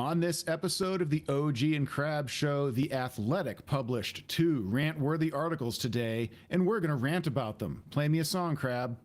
On this episode of the OG and Crab Show, The Athletic published 2 rant-worthy articles today, and we're going to rant about them. Play me a song, Crab.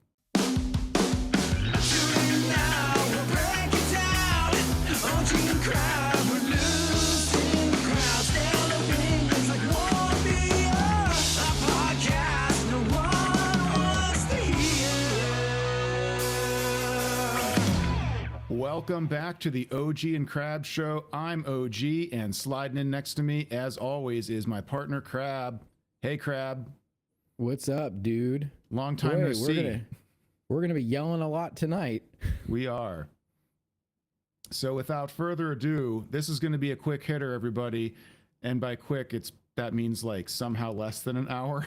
Welcome back to the OG and Crab Show. I'm OG, and sliding in next to me, as always, is my partner, Crab. Hey, Crab. What's up, dude? Long time no see. We're gonna be yelling a lot tonight. We are. So without further ado, this is going to be a quick hitter, everybody. And by quick, that means like somehow less than an hour.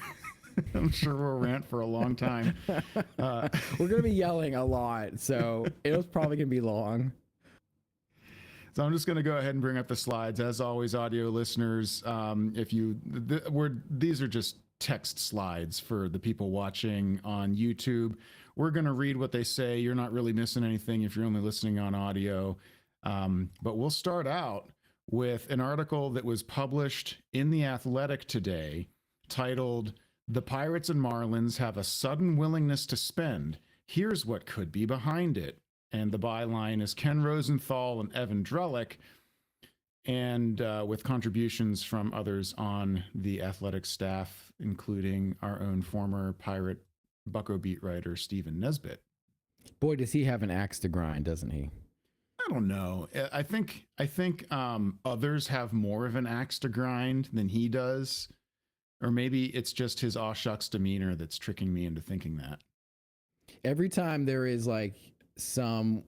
I'm sure we'll rant for a long time. We're going to be yelling a lot, so it was probably going to be long. So I'm just going to go ahead and bring up the slides. As always, audio listeners, these are just text slides for the people watching on YouTube. We're going to read what they say. You're not really missing anything if you're only listening on audio. But we'll start out with an article that was published in The Athletic today titled, "The Pirates and Marlins have a sudden willingness to spend. Here's what could be behind it." And the byline is Ken Rosenthal and Evan Drellick, and with contributions from others on the Athletic staff, including our own former Pirate Bucko beat writer, Stephen Nesbitt. Boy, does he have an axe to grind, doesn't he? I don't know. I think others have more of an axe to grind than he does. Or maybe it's just his aw shucks demeanor that's tricking me into thinking that. Every time there is like some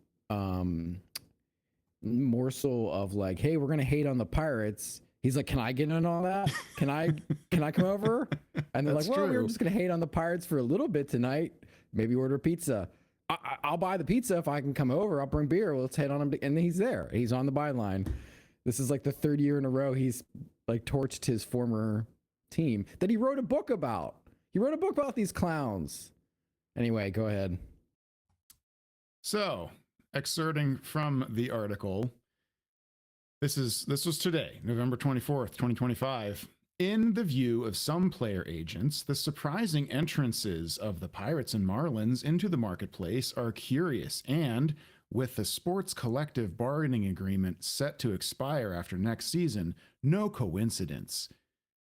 morsel of like, hey, we're gonna hate on the Pirates, he's like, can I get in all that? Can I come over? And they're like, well, we're just gonna hate on the Pirates for a little bit tonight. Maybe order pizza. I'll buy the pizza if I can come over. I'll bring beer. Let's hate on him. And he's there. He's on the byline. This is like the 3rd year in a row he's like torched his former team that he wrote a book about. He wrote a book about these clowns. Anyway, go ahead. So, excerpting from the article, this was today, November 24th, 2025. In the view of some player agents, the surprising entrances of the Pirates and Marlins into the marketplace are curious and, with the sports collective bargaining agreement set to expire after next season, no coincidence.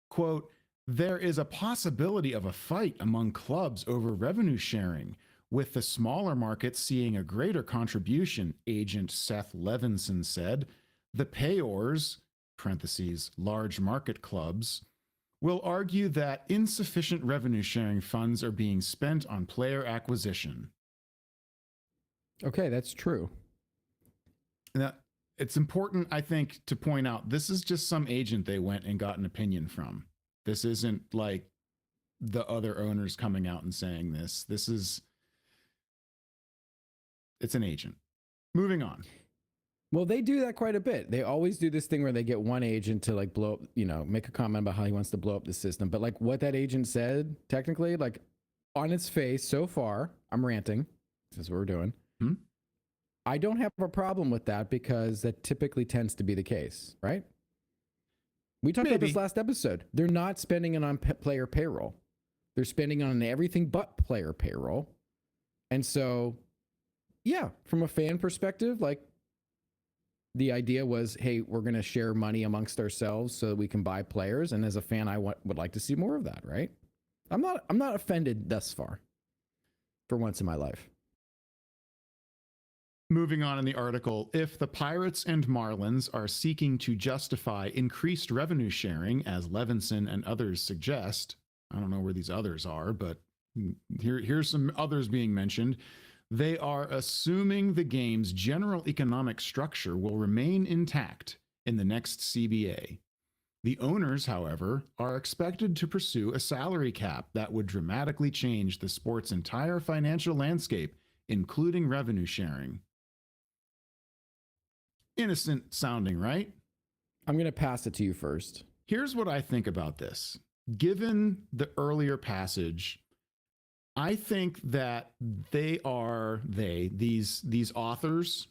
Quote, "There is a possibility of a fight among clubs over revenue sharing, with the smaller markets seeing a greater contribution," agent Seth Levinson said. "The payors, parentheses, large market clubs, will argue that insufficient revenue sharing funds are being spent on player acquisition." Okay, that's true. Now, it's important, I think, to point out this is just some agent they went and got an opinion from. This isn't like the other owners coming out and saying this. It's an agent. Moving on. Well, they do that quite a bit. They always do this thing where they get one agent to like blow up, make a comment about how he wants to blow up the system. But like what that agent said, technically, like on its face so far, I'm ranting. This is what we're doing. I don't have a problem with that because that typically tends to be the case, right? We talked about this last episode. They're not spending it on player payroll. They're spending on everything but player payroll. And so, yeah, from a fan perspective, like the idea was, hey, we're going to share money amongst ourselves so that we can buy players. And as a fan, I would like to see more of that, right? I'm not offended thus far for once in my life. Moving on in the article, if the Pirates and Marlins are seeking to justify increased revenue sharing, as Levinson and others suggest, I don't know where these others are, but here's some others being mentioned. They are assuming the game's general economic structure will remain intact in the next CBA. The owners, however, are expected to pursue a salary cap that would dramatically change the sport's entire financial landscape, including revenue sharing. Innocent sounding, right? I'm going to pass it to you first. Here's what I think about this. Given the earlier passage, I think that these authors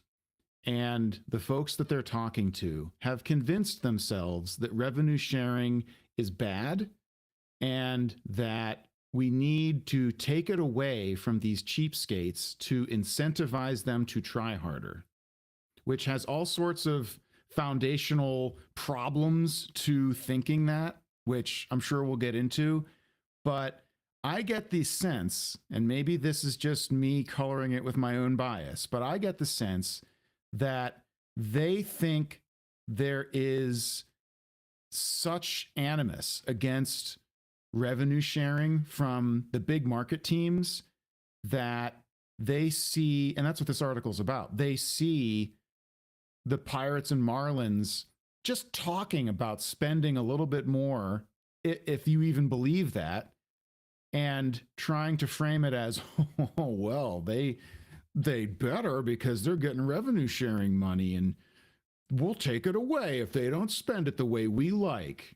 and the folks that they're talking to have convinced themselves that revenue sharing is bad and that we need to take it away from these cheapskates to incentivize them to try harder, which has all sorts of foundational problems to thinking that, which I'm sure we'll get into. But I get the sense, and maybe this is just me coloring it with my own bias, but I get the sense that they think there is such animus against revenue sharing from the big market teams that they see, and that's what this article is about, they see the Pirates and Marlins just talking about spending a little bit more, if you even believe that, and trying to frame it as, oh, well, they better because they're getting revenue sharing money and we'll take it away if they don't spend it the way we like.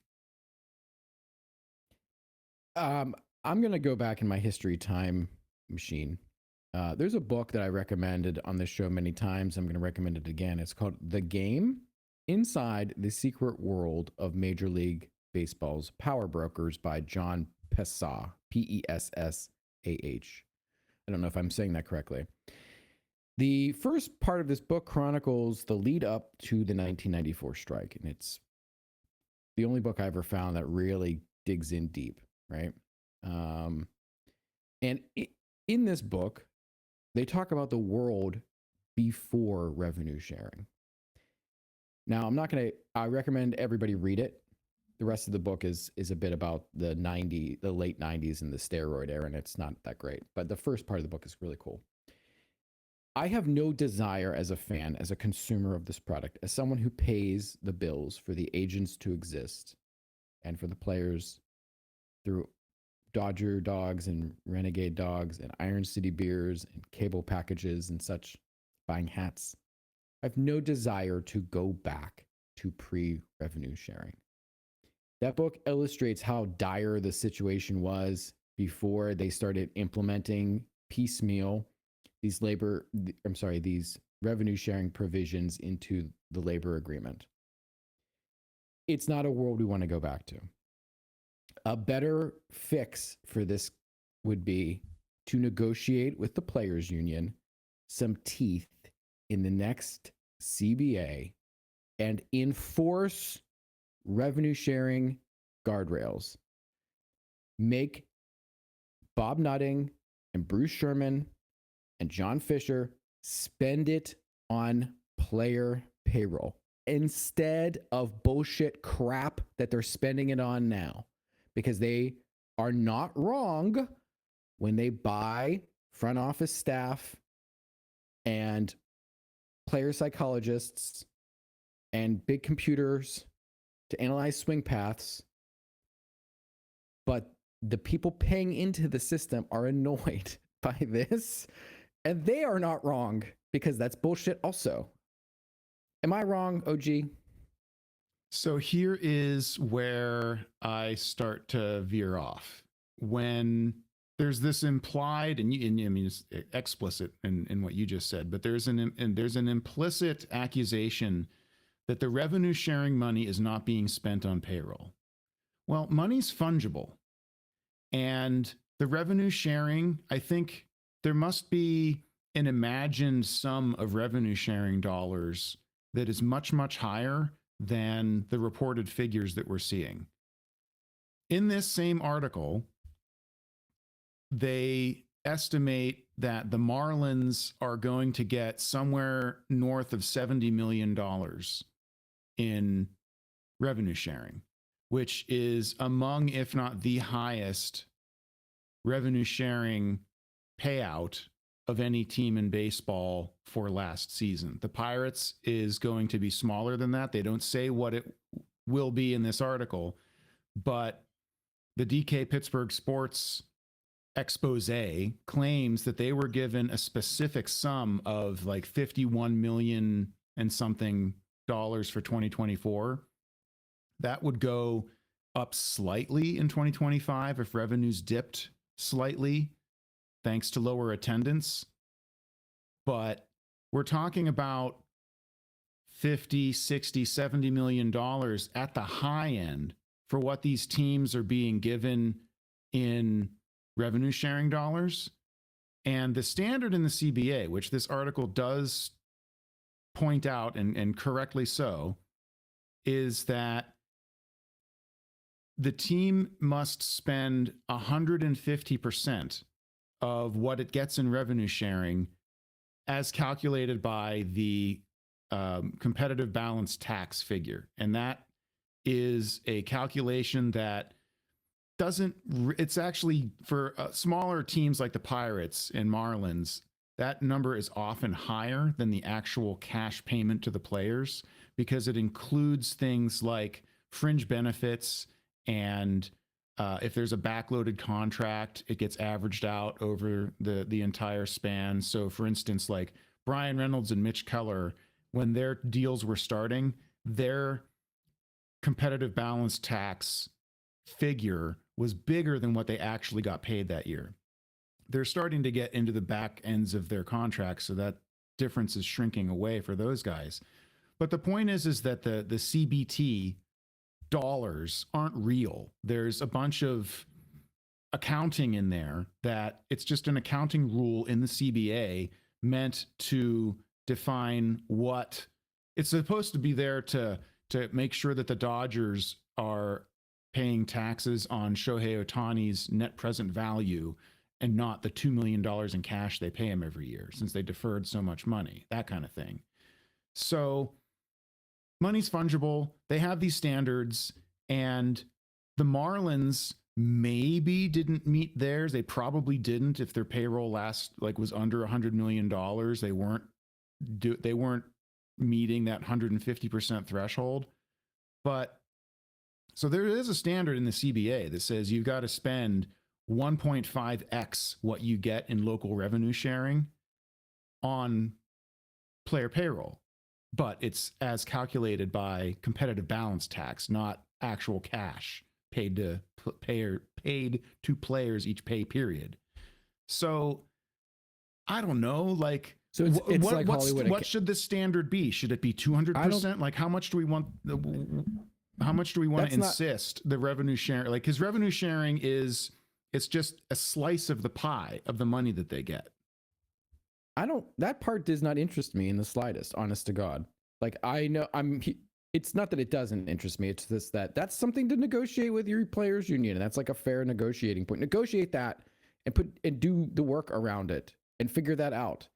I'm going to go back in my history time machine. There's a book that I recommended on this show many times. I'm going to recommend it again. It's called The Game Inside the Secret World of Major League Baseball's Power Brokers by John Pessah, P-E-S-S-A-H. I don't know if I'm saying that correctly. The first part of this book chronicles the lead up to the 1994 strike, and it's the only book I ever found that really digs in deep, right? And in this book, they talk about the world before revenue sharing. Now, I recommend everybody read it. The rest of the book is a bit about the late 90s and the steroid era, and it's not that great. But the first part of the book is really cool. I have no desire as a fan, as a consumer of this product, as someone who pays the bills for the agents to exist and for the players through Dodger dogs and Renegade dogs and Iron City beers and cable packages and such, buying hats. I have no desire to go back to pre-revenue sharing. That book illustrates how dire the situation was before they started implementing piecemeal these revenue sharing provisions into the labor agreement. It's not a world we want to go back to. A better fix for this would be to negotiate with the players union some teeth in the next CBA and enforce revenue sharing guardrails. Make Bob Nutting and Bruce Sherman and John Fisher spend it on player payroll instead of bullshit crap that they're spending it on now, because they are not wrong when they buy front office staff and player psychologists and big computers to analyze swing paths. But the people paying into the system are annoyed by this, and they are not wrong because that's bullshit also. Am I wrong, OG? So here is where I start to veer off. When there's this implied, I mean, it's explicit in what you just said, but there's an implicit accusation that the revenue sharing money is not being spent on payroll. Well, money's fungible. And the revenue sharing, I think there must be an imagined sum of revenue sharing dollars that is much, much higher than the reported figures that we're seeing. In this same article, they estimate that the Marlins are going to get somewhere north of $70 million in revenue sharing, which is among, if not the highest revenue sharing payout of any team in baseball for last season. The Pirates is going to be smaller than that. They don't say what it will be in this article, but the DK Pittsburgh Sports expose claims that they were given a specific sum of like 51 million and something dollars for 2024. That would go up slightly in 2025 if revenues dipped slightly thanks to lower attendance. But we're talking about 50, 60, 70 million dollars at the high end for what these teams are being given in revenue sharing dollars. And the standard in the CBA, which this article does point out, and correctly so, is that the team must spend 150% of what it gets in revenue sharing as calculated by the competitive balance tax figure. And that is a calculation that it's actually for smaller teams like the Pirates and Marlins, that number is often higher than the actual cash payment to the players, because it includes things like fringe benefits, and if there's a backloaded contract, it gets averaged out over the entire span. So for instance, like Brian Reynolds and Mitch Keller, when their deals were starting, their competitive balance tax figure was bigger than what they actually got paid that year. They're starting to get into the back ends of their contracts, so that difference is shrinking away for those guys. But the point is that the CBT dollars aren't real. There's a bunch of accounting in there that it's just an accounting rule in the CBA meant to define what it's supposed to be there to make sure that the Dodgers are paying taxes on Shohei Ohtani's net present value and not the $2 million in cash they pay him every year, since they deferred so much money, that kind of thing. So money's fungible. They have these standards, and the Marlins maybe didn't meet theirs. They probably didn't. If their payroll was under $100 million, they weren't meeting that 150% threshold. But so there is a standard in the CBA that says you've got to spend 1.5x what you get in local revenue sharing on player payroll, but it's as calculated by competitive balance tax, not actual cash paid to players each pay period. So I don't know, like, so it's like Hollywood. What should the standard be? Should it be 200%? Like, how much do we want to insist the revenue sharing? Like, because revenue sharing it's just a slice of the pie of the money that they get. That part does not interest me in the slightest, honest to God. Like, I know it's not that it doesn't interest me. It's just that's something to negotiate with your players union. And that's like a fair negotiating point. Negotiate that and do the work around it and figure that out.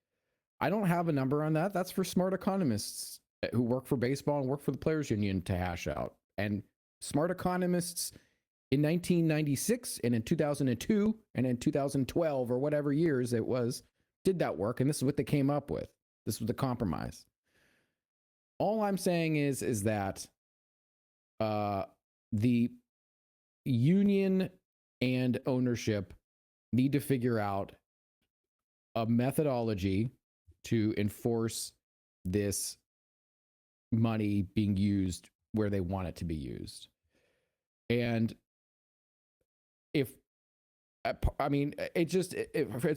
I don't have a number on that. That's for smart economists who work for baseball and work for the players union to hash out. And smart economists in 1996 and in 2002 and in 2012 or whatever years it was, did that work. And this is what they came up with. This was the compromise. All I'm saying is that the union and ownership need to figure out a methodology to enforce this money being used where they want it to be used. And it's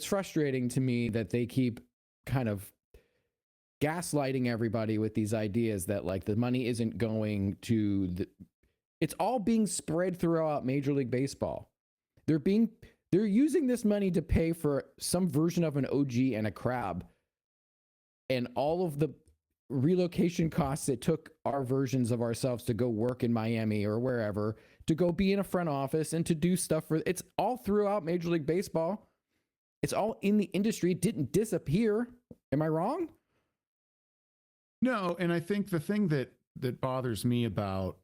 frustrating to me that they keep kind of gaslighting everybody with these ideas that, like, the money isn't going to it's all being spread throughout Major League Baseball. They're using this money to pay for some version of an OG and a crab, and all of the relocation costs it took our versions of ourselves to go work in Miami or wherever, to go be in a front office and to do stuff it's all throughout Major League Baseball. It's all in the industry. It didn't disappear. Am I wrong? No, and I think the thing that bothers me about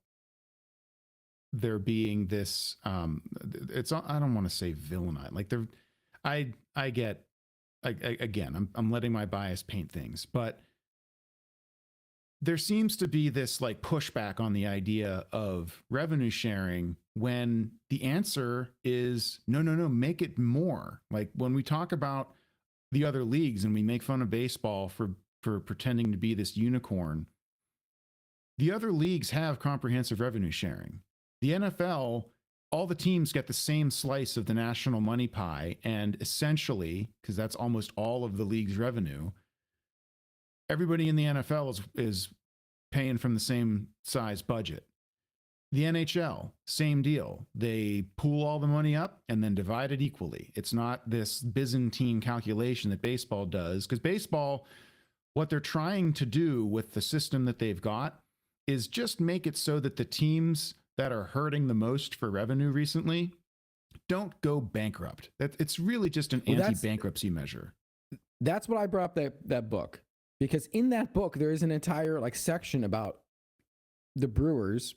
there being this, it's, I don't want to say villainized. Like, I get, again, I'm letting my bias paint things, but there seems to be this, like, pushback on the idea of revenue sharing when the answer is no, make it more. Like, when we talk about the other leagues and we make fun of baseball for pretending to be this unicorn, the other leagues have comprehensive revenue sharing. The NFL, all the teams get the same slice of the national money pie, and essentially, because that's almost all of the league's revenue, everybody in the NFL is paying from the same size budget. The NHL, same deal. They pool all the money up and then divide it equally. It's not this Byzantine calculation that baseball does, because baseball, what they're trying to do with the system that they've got is just make it so that the teams that are hurting the most for revenue recently don't go bankrupt. It's really just an anti-bankruptcy measure. That's what I brought up that book, because in that book there is an entire like section about the Brewers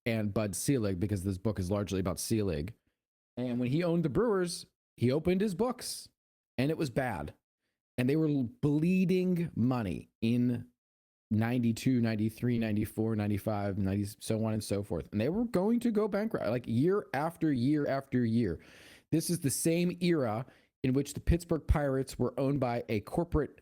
and Bud Selig, because this book is largely about Selig. And when he owned the Brewers, he opened his books and it was bad. And they were bleeding money in 92, 93, 94, 95, 90, so on and so forth. And they were going to go bankrupt like year after year after year. This is the same era in which the Pittsburgh Pirates were owned by a corporate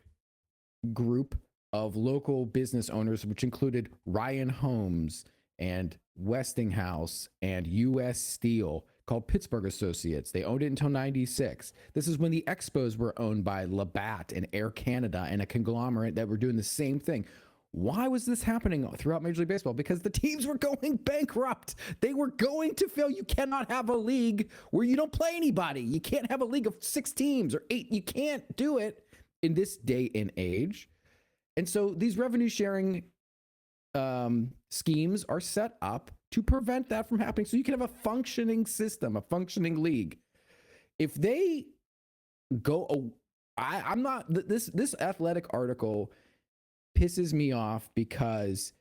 group of local business owners, which included Ryan Holmes and Westinghouse and U.S. Steel, called Pittsburgh Associates. They owned it until 96. This is when the Expos were owned by Labatt and Air Canada and a conglomerate that were doing the same thing. Why was this happening throughout Major League Baseball? Because the teams were going bankrupt. They were going to fail. You cannot have a league where you don't play anybody. You can't have a league of 6 teams or 8. You can't do it in this day and age. And so these revenue sharing schemes are set up to prevent that from happening, so you can have a functioning system, a functioning league. If they go, I'm not, this Athletic article pisses me off because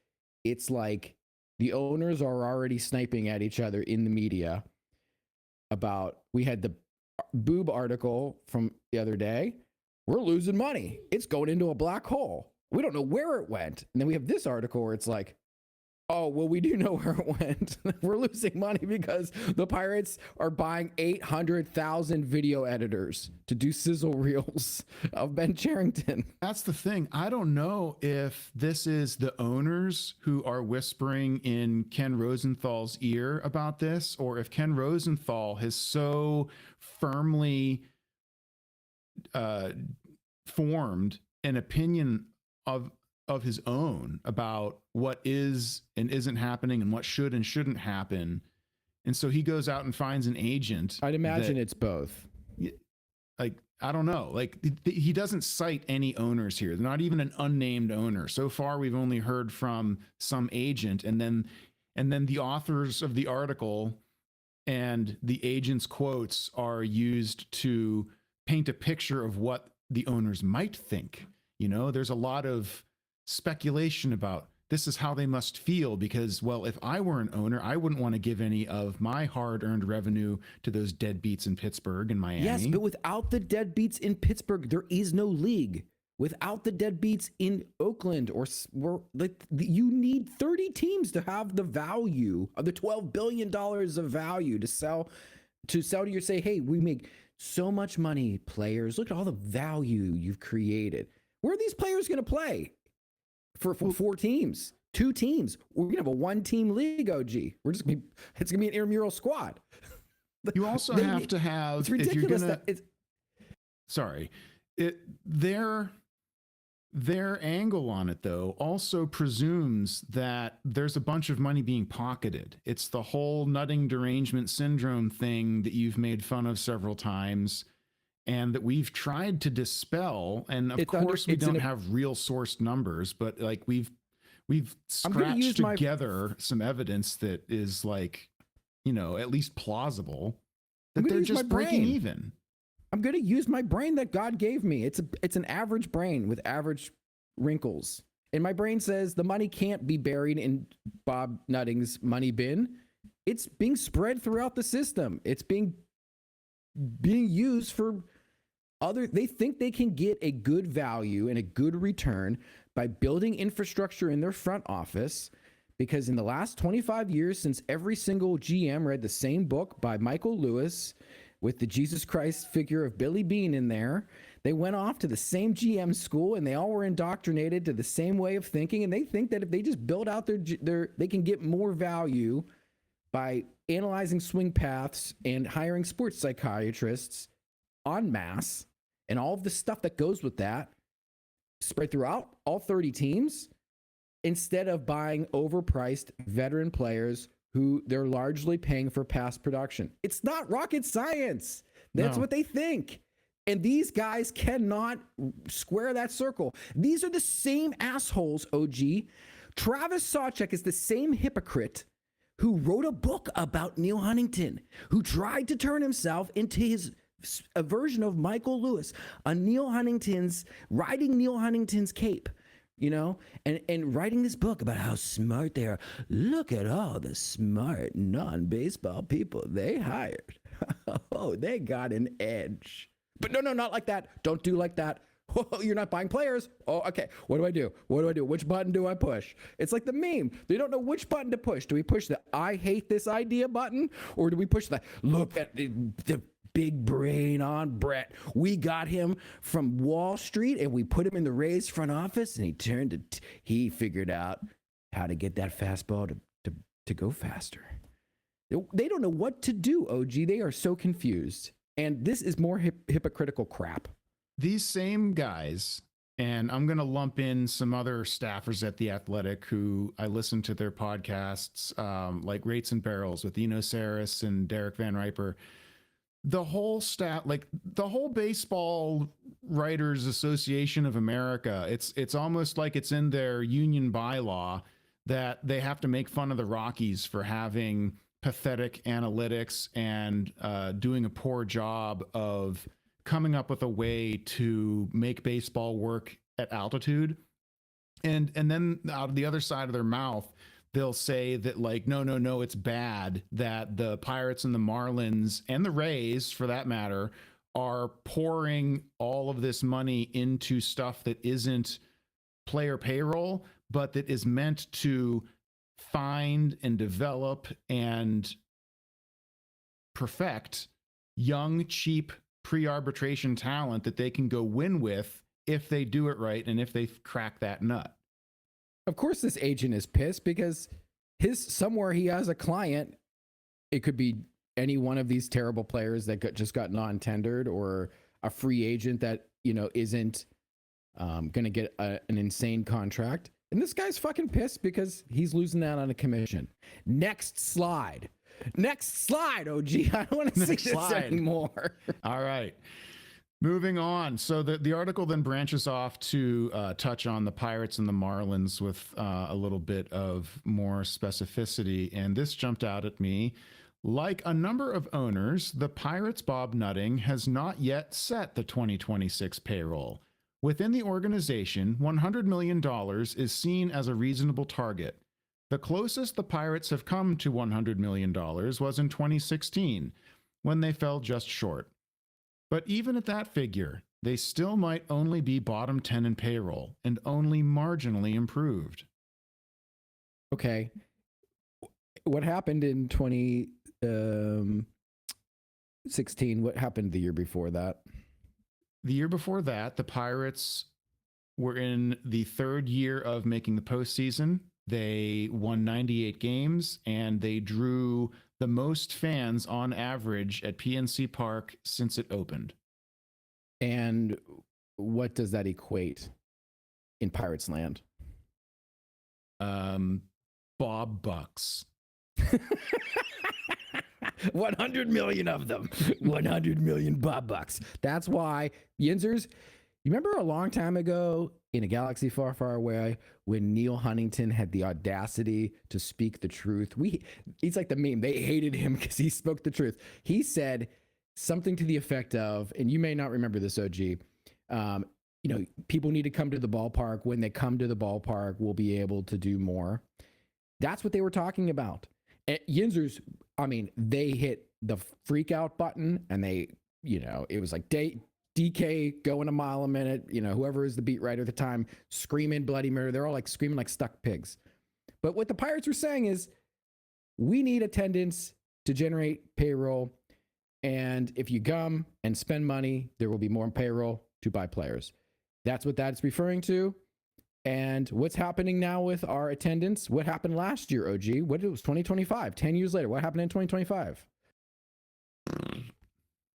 it's like the owners are already sniping at each other in the media about, we had the Boob article from the other day, we're losing money, it's going into a black hole, we don't know where it went. And then we have this article where it's like, oh, well, we do know where it went. We're losing money because the Pirates are buying 800,000 video editors to do sizzle reels of Ben Cherington. That's the thing. I don't know if this is the owners who are whispering in Ken Rosenthal's ear about this, or if Ken Rosenthal has so firmly formed an opinion of his own about what is and isn't happening and what should and shouldn't happen. And so he goes out and finds an agent. I'd imagine it's both. Like, I don't know. Like, he doesn't cite any owners here. Not even an unnamed owner. So far, we've only heard from some agent, and then the authors of the article and the agent's quotes are used to paint a picture of what the owners might think. You know, there's a lot of speculation about this is how they must feel because, well, if I were an owner, I wouldn't want to give any of my hard-earned revenue to those deadbeats in Pittsburgh and Miami. Yes, but without the deadbeats in Pittsburgh, there is no league. Without the deadbeats in Oakland, you need 30 teams to have the value of the $12 billion of value to sell to your, say, hey, we make so much money, players. Look at all the value you've created. Where are these players going to play? For 4 teams, 2 teams. We're gonna have a 1-team league, OG. It's gonna be an intramural squad. You also have to have, it's ridiculous. Their angle on it, though, also presumes that there's a bunch of money being pocketed. It's the whole nutting derangement syndrome thing that you've made fun of several times, and that we've tried to dispel. And of course, we don't have real sourced numbers, but like we've scratched together some evidence that is like, you know, at least plausible that they're just breaking even. I'm going to use my brain that God gave me. It's an average brain with average wrinkles. And my brain says the money can't be buried in Bob Nutting's money bin. It's being spread throughout the system. It's being used for they think they can get a good value and a good return by building infrastructure in their front office, because in the last 25 years, since every single GM read the same book by Michael Lewis with the Jesus Christ figure of Billy Bean in there, they went off to the same GM school and they all were indoctrinated to the same way of thinking. And they think that if they just build out they can get more value by analyzing swing paths and hiring sports psychiatrists en masse and all of the stuff that goes with that spread throughout all 30 teams. instead of buying overpriced veteran players who they're largely paying for past production. It's not rocket science. That's what they think. And these guys cannot square that circle. These are the same assholes, OG. Travis Sawchuk is the same hypocrite who wrote a book about Neil Huntington, who tried to turn himself into a version of Michael Lewis, riding Neil Huntington's cape, and writing this book about how smart they are. Look at all the smart non-baseball people they hired. Oh, they got an edge. But no, not like that. Don't do like that. Oh, you're not buying players. Oh, okay. What do I do? Which button do I push? It's like the meme. They don't know which button to push. Do we push the I hate this idea button? Or do we push the look at the big brain on Brett? We got him from Wall Street and we put him in the Rays front office and he figured out how to get that fastball to go faster. They don't know what to do, OG. They are so confused. And this is more hypocritical crap. These same guys, and I'm going to lump in some other staffers at The Athletic who I listen to their podcasts, like Rates and Barrels with Eno Saris and Derek Van Riper. The whole staff, like the whole Baseball Writers Association of America, it's almost like it's in their union bylaw that they have to make fun of the Rockies for having pathetic analytics and doing a poor job of coming up with a way to make baseball work at altitude. And then out of the other side of their mouth, they'll say that like, no, it's bad that the Pirates and the Marlins and the Rays, for that matter, are pouring all of this money into stuff that isn't player payroll, but that is meant to find and develop and perfect young, cheap pre-arbitration talent that they can go win with if they do it right and if they crack that nut. Of course, this agent is pissed because somewhere he has a client. It could be any one of these terrible players that just got non-tendered, or a free agent that isn't going to get an insane contract. And this guy's fucking pissed because he's losing out on a commission. Next slide, OG. I don't want to see this anymore. All right. Moving on. So the article then branches off to touch on the Pirates and the Marlins with a little bit of more specificity. And this jumped out at me. Like a number of owners, the Pirates' Bob Nutting has not yet set the 2026 payroll. Within the organization, $100 million is seen as a reasonable target. The closest the Pirates have come to $100 million was in 2016, when they fell just short. But even at that figure, they still might only be bottom 10 in payroll and only marginally improved. Okay. What happened in 2016? What happened the year before that? The year before that, the Pirates were in the third year of making the postseason. They won 98 games, and they drew the most fans on average at PNC Park since it opened. And what does that equate in Pirates land? Bob Bucks. 100 million of them. 100 million Bob Bucks. That's why Yinzers, you remember a long time ago in a galaxy far, far away when Neil Huntington had the audacity to speak the truth? He's like the meme. They hated him because he spoke the truth. He said something to the effect of, and you may not remember this, OG, people need to come to the ballpark. When they come to the ballpark, we'll be able to do more. That's what they were talking about. At Yinzers, they hit the freak out button, and it was like DK going a mile a minute, whoever is the beat writer at the time, screaming bloody murder. They're all like screaming like stuck pigs. But what the Pirates were saying is, we need attendance to generate payroll. And if you come and spend money, there will be more payroll to buy players. That's what that's referring to. And what's happening now with our attendance? What happened last year, OG? What it was 2025, 10 years later. What happened in 2025?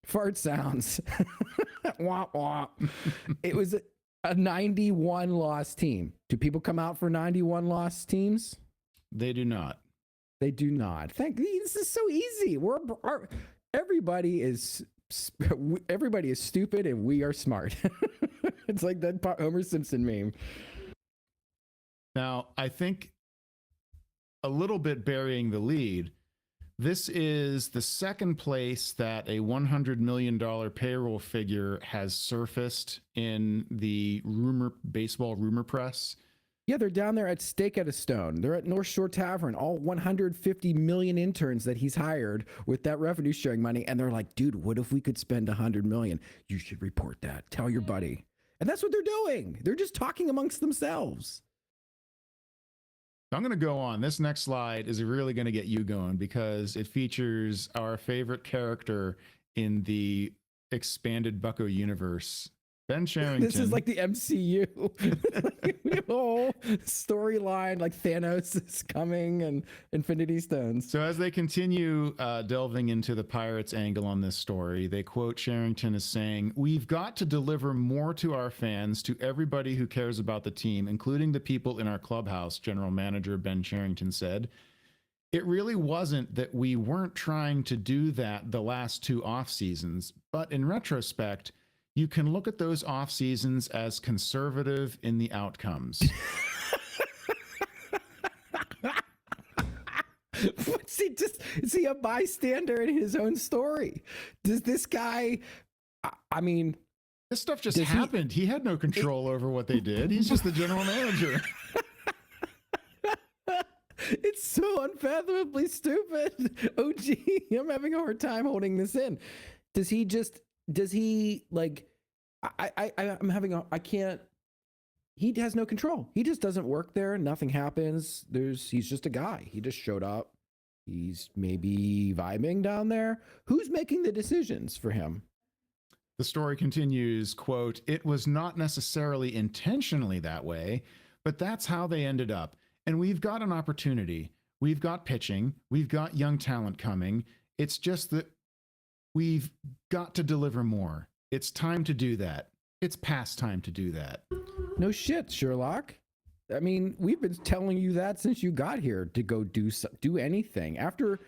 Fart sounds. Wah, wah. It was A 91 loss team. Do people come out for 91 loss teams? They do not. They do not. This is so easy. Everybody is stupid and we are smart. It's like that Homer Simpson meme. Now, I think a little bit burying the lead, this is the second place that a $100 million payroll figure has surfaced in the baseball rumor press. Yeah, they're down there at Steak at a Stone. They're at North Shore Tavern, all 150 million interns that he's hired with that revenue sharing money. And they're like, dude, what if we could spend 100 million? You should report that. Tell your buddy. And that's what they're doing. They're just talking amongst themselves. I'm going to go on. This next slide is really going to get you going because it features our favorite character in the expanded Bucko universe, Ben Sherrington. This is like the MCU. Whole storyline, like Thanos is coming and Infinity Stones. So as they continue delving into the Pirates angle on this story, they quote Sherrington as saying, "We've got to deliver more to our fans, to everybody who cares about the team, including the people in our clubhouse," General Manager Ben Sherrington said. "It really wasn't that we weren't trying to do that the last two off seasons, but in retrospect, you can look at those off seasons as conservative in the outcomes." Is he a bystander in his own story? Does this guy, I mean, this stuff just happened. He had no control over what they did. He's just the general manager. It's so unfathomably stupid. Oh, gee, I'm having a hard time holding this in. He has no control. He just doesn't work there. Nothing happens. He's just a guy. He just showed up. He's maybe vibing down there. Who's making the decisions for him? The story continues, quote, "It was not necessarily intentionally that way, but that's how they ended up. And we've got an opportunity. We've got pitching. We've got young talent coming. It's just that we've got to deliver more. It's time to do that. It's past time to do that." No shit, Sherlock. I mean, we've been telling you that since you got here to go do anything. After,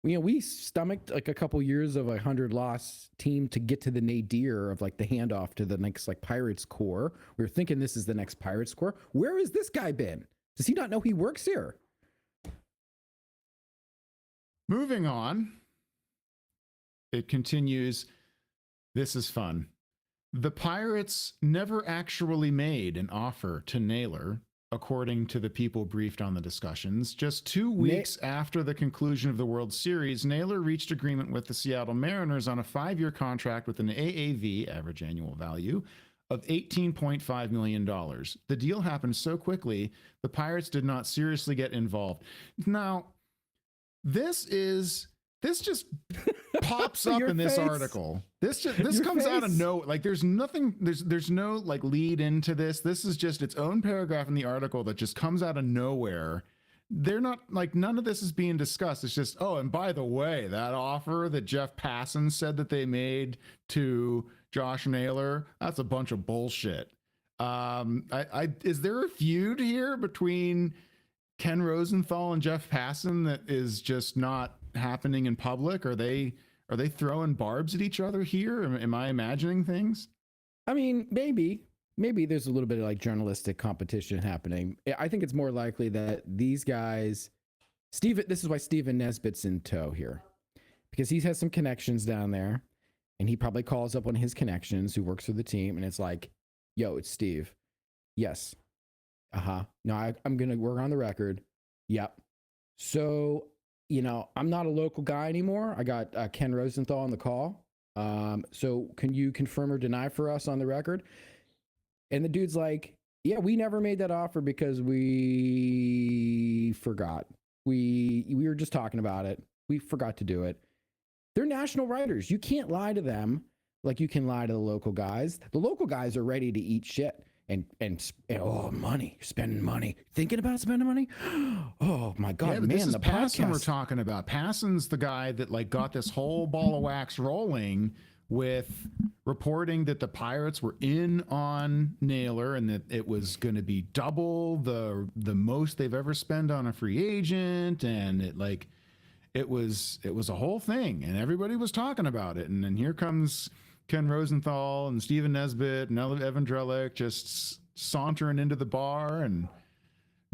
we stomached like a couple years of 100-loss team to get to the nadir of like the handoff to the next like Pirates core. We were thinking this is the next Pirates core. Where has this guy been? Does he not know he works here? Moving on, it continues. This is fun. "The Pirates never actually made an offer to Naylor, according to the people briefed on the discussions. Just 2 weeks after the conclusion of the World Series, Naylor reached agreement with the Seattle Mariners on a 5-year contract with an AAV, average annual value, of $18.5 million. The deal happened so quickly, the Pirates did not seriously get involved." Now, this just pops up in this article. This comes out of no, like there's nothing, there's no like lead into this. This is just its own paragraph in the article that just comes out of nowhere. They're not like, none of this is being discussed. It's just, oh, and by the way, that offer that Jeff Passan said that they made to Josh Naylor, that's a bunch of bullshit. Is there a feud here between Ken Rosenthal and Jeff Passan that is just not happening in public? Are they throwing barbs at each other here? Am I imagining things? I mean, maybe there's a little bit of like journalistic competition happening. I think it's more likely that these guys, this is why Steven Nesbitt's in tow here, because he has some connections down there, and he probably calls up one of his connections who works for the team, and it's like, "Yo, it's Steve. Yes. No, we're on the record. Yep. So, I'm not a local guy anymore. I got Ken Rosenthal on the call. So can you confirm or deny for us on the record?" And the dude's like, "Yeah, we never made that offer because we forgot. We were just talking about it. We forgot to do it." They're national writers. You can't lie to them like you can lie to the local guys. The local guys are ready to eat shit. And money, spending money, thinking about spending money. Oh my God, yeah, man! This is the Passan podcast we're talking about. Passan's the guy that like got this whole ball of wax rolling with reporting that the Pirates were in on Naylor and that it was going to be double the most they've ever spent on a free agent, and it was a whole thing, and everybody was talking about it. And then here comes Ken Rosenthal and Stephen Nesbitt and Evan Drellick just sauntering into the bar and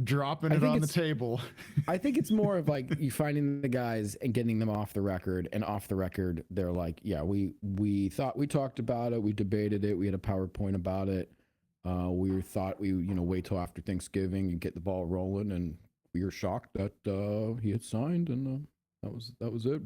dropping it on the table. I think it's more of like you finding the guys and getting them off the record, and off the record they're like, yeah, we thought, we talked about it, we debated it, we had a PowerPoint about it, we thought we wait till after Thanksgiving and get the ball rolling, and we were shocked that he had signed, and that was it.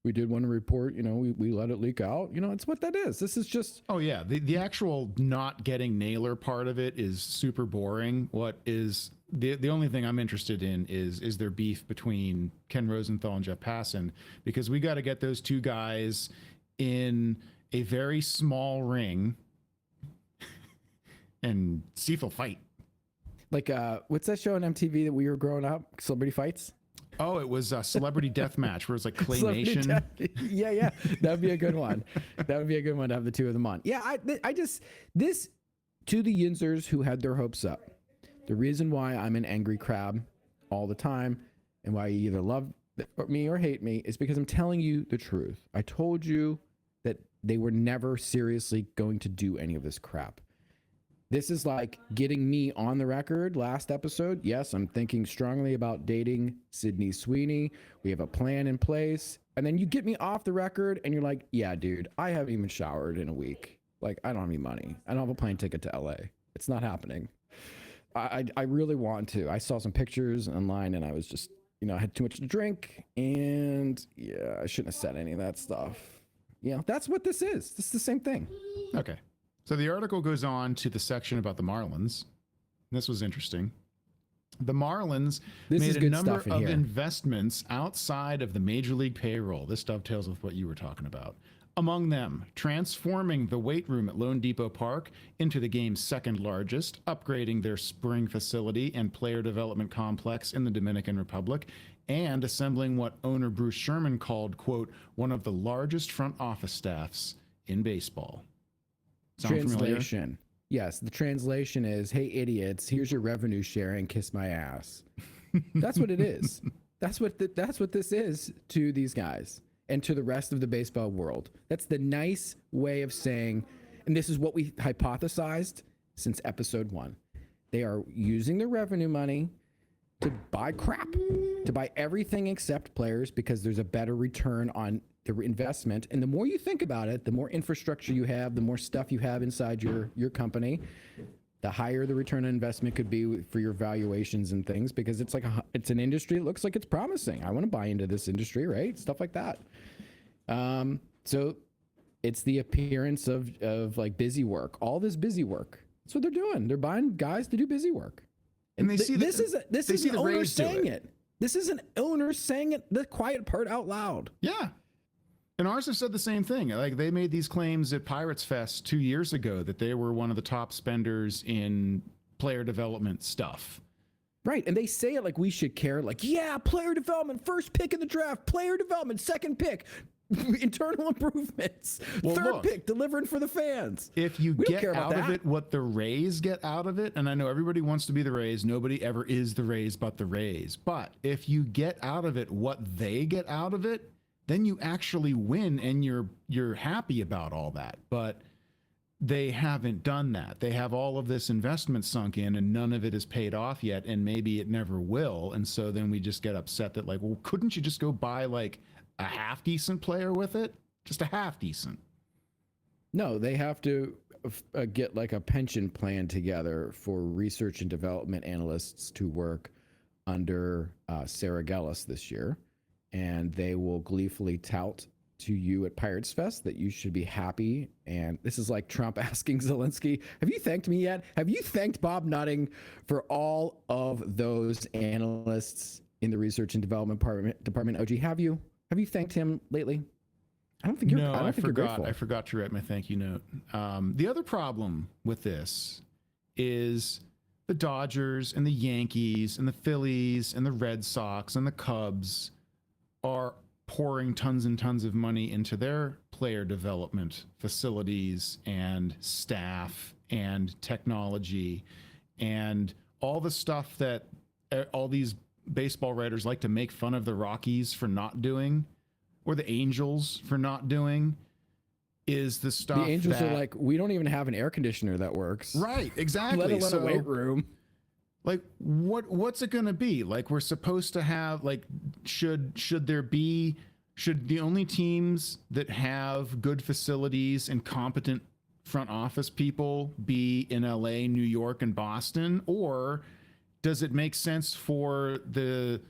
We did want to report, we let it leak out. It's what that is. This is just... Oh, yeah. The actual not getting Naylor part of it is super boring. What is... The only thing I'm interested in is there beef between Ken Rosenthal and Jeff Passan, because we got to get those two guys in a very small ring and see if they'll fight. Like, what's that show on MTV that we were growing up? Celebrity Fights? Oh, it was a Celebrity Death Match, where it's like claymation. Yeah. That'd be a good one. That would be a good one to have the two of them on. Yeah, I just, this, to the Yinzers who had their hopes up, the reason why I'm an angry crab all the time and why you either love me or hate me is because I'm telling you the truth. I told you that they were never seriously going to do any of this crap. This is like getting me on the record last episode. Yes, I'm thinking strongly about dating Sydney Sweeney. We have a plan in place. And then you get me off the record and you're like, yeah, dude, I haven't even showered in a week. Like, I don't have any money. I don't have a plane ticket to LA. It's not happening. I really want to. I saw some pictures online and I was just, I had too much to drink, and yeah, I shouldn't have said any of that stuff. That's what this is. This is the same thing. Okay. So the article goes on to the section about the Marlins. This was interesting. The Marlins made a number of investments outside of the major league payroll. This dovetails with what you were talking about. Among them, transforming the weight room at Lone Depot Park into the game's second largest, upgrading their spring facility and player development complex in the Dominican Republic, and assembling what owner Bruce Sherman called, quote, one of the largest front office staffs in baseball. Sound Translation. Familiar? Yes, the translation is, hey, idiots, here's your revenue share and kiss my ass. That's what it is. That's what this is to these guys and to the rest of the baseball world. That's the nice way of saying, and this is what we hypothesized since episode 1. They are using their revenue money to buy crap, to buy everything except players, because there's a better return on the investment. And the more you think about it, the more infrastructure you have, the more stuff you have inside your company, the higher the return on investment could be for your valuations and things, because it's like it's an industry that looks like it's promising. I want to buy into this industry, right? Stuff like that. So it's the appearance of like busy work, all this busy work. That's what they're doing. They're buying guys to do busy work. And they see this is an owner saying it. This is an owner saying it, the quiet part out loud. Yeah. And ours have said the same thing. Like, they made these claims at Pirates Fest 2 years ago that they were one of the top spenders in player development stuff. Right. And they say it like we should care. Like, yeah, player development, first pick in the draft, player development, second pick, internal improvements, third pick, delivering for the fans. If you get out of it what the Rays get out of it, and I know everybody wants to be the Rays, nobody ever is the Rays but the Rays. But if you get out of it what they get out of it, then you actually win, and you're happy about all that. But they haven't done that. They have all of this investment sunk in, and none of it is paid off yet, and maybe it never will. And so then we just get upset that, like, well, couldn't you just go buy like a half decent player with it? Just a half decent. No, they have to get like a pension plan together for research and development analysts to work under Sarah Gellis this year. And they will gleefully tout to you at Pirates Fest that you should be happy. And this is like Trump asking Zelensky, have you thanked me yet? Have you thanked Bob Nutting for all of those analysts in the research and development department? OG, have you thanked him lately? I don't think you're. No, I forgot. I forgot to write my thank you note. The other problem with this is the Dodgers and the Yankees and the Phillies and the Red Sox and the Cubs are pouring tons and tons of money into their player development facilities and staff and technology and all the stuff that all these baseball writers like to make fun of the Rockies for not doing, or the Angels for not doing, is the stuff. The Angels are like, we don't even have an air conditioner that works. Right, exactly. Let alone a weight room. Like, what's it going to be? Like, we're supposed to have, like, should the only teams that have good facilities and competent front office people be in LA, New York, and Boston? Or does it make sense for the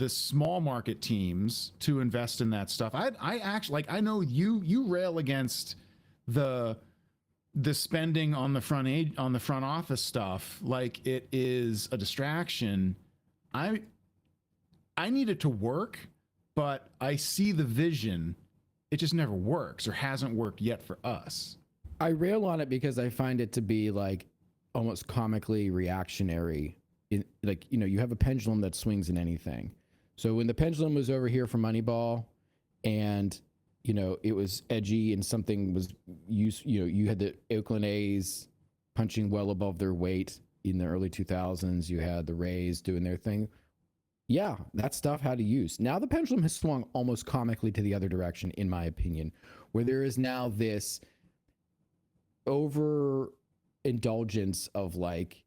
small market teams to invest in that stuff? I actually, like, I know you rail against the spending on the front office stuff like it is a distraction. I need it to work, but I see the vision. It just never works or hasn't worked yet for us. I rail on it because I find it to be like almost comically reactionary. Like, you know, you have a pendulum that swings in anything. So when the pendulum was over here for Moneyball and, you know, it was edgy and something was used, you know, you had the Oakland A's punching well above their weight in the early 2000s. You had the Rays doing their thing. Yeah, that stuff had to use. Now the pendulum has swung almost comically to the other direction, in my opinion, where there is now this overindulgence of like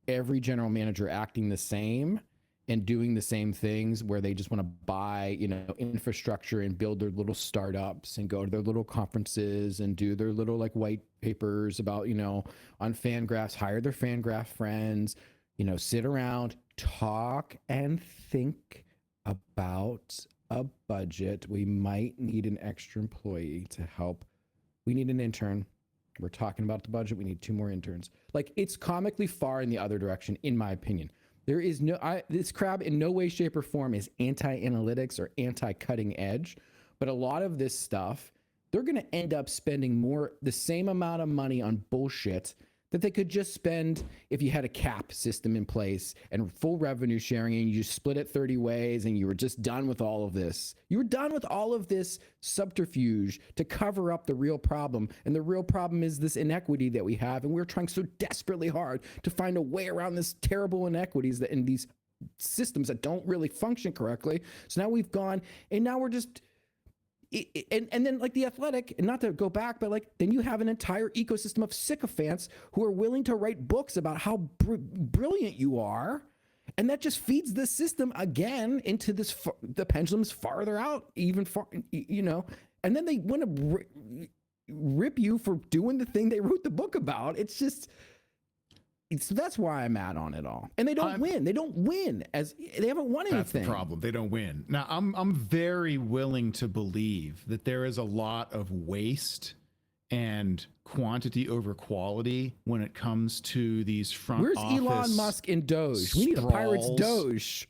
every general manager acting the same and doing the same things, where they just want to buy, you know, infrastructure and build their little startups and go to their little conferences and do their little like white papers about, you know, on Fangraphs, hire their Fangraph friends, you know, sit around, talk and think about a budget. We might need an extra employee to help. We need an intern. We're talking about the budget. We need 2 more interns. Like, it's comically far in the other direction, in my opinion. There is no, this crab in no way, shape, or form is anti-analytics or anti-cutting edge. But a lot of this stuff, they're going to end up spending the same amount of money on bullshit that they could just spend if you had a cap system in place and full revenue sharing, and you just split it 30 ways and you were just done with all of this. You were done with all of this subterfuge to cover up the real problem. And the real problem is this inequity that we have. And we're trying so desperately hard to find a way around this terrible inequities that in these systems that don't really function correctly. So now we've gone, and now we're just... And then like The Athletic, and not to go back, but like then you have an entire ecosystem of sycophants who are willing to write books about how brilliant you are. And that just feeds the system again into this, the pendulum's farther out, even far, you know, and then they want to rip you for doing the thing they wrote the book about. It's just, that's why I'm mad on it all. And they don't win. They don't win. They haven't won anything. That's the problem. They don't win. Now, I'm very willing to believe that there is a lot of waste and quantity over quality when it comes to these front office. Where's Elon Musk in Doge? We need a Pirates Doge.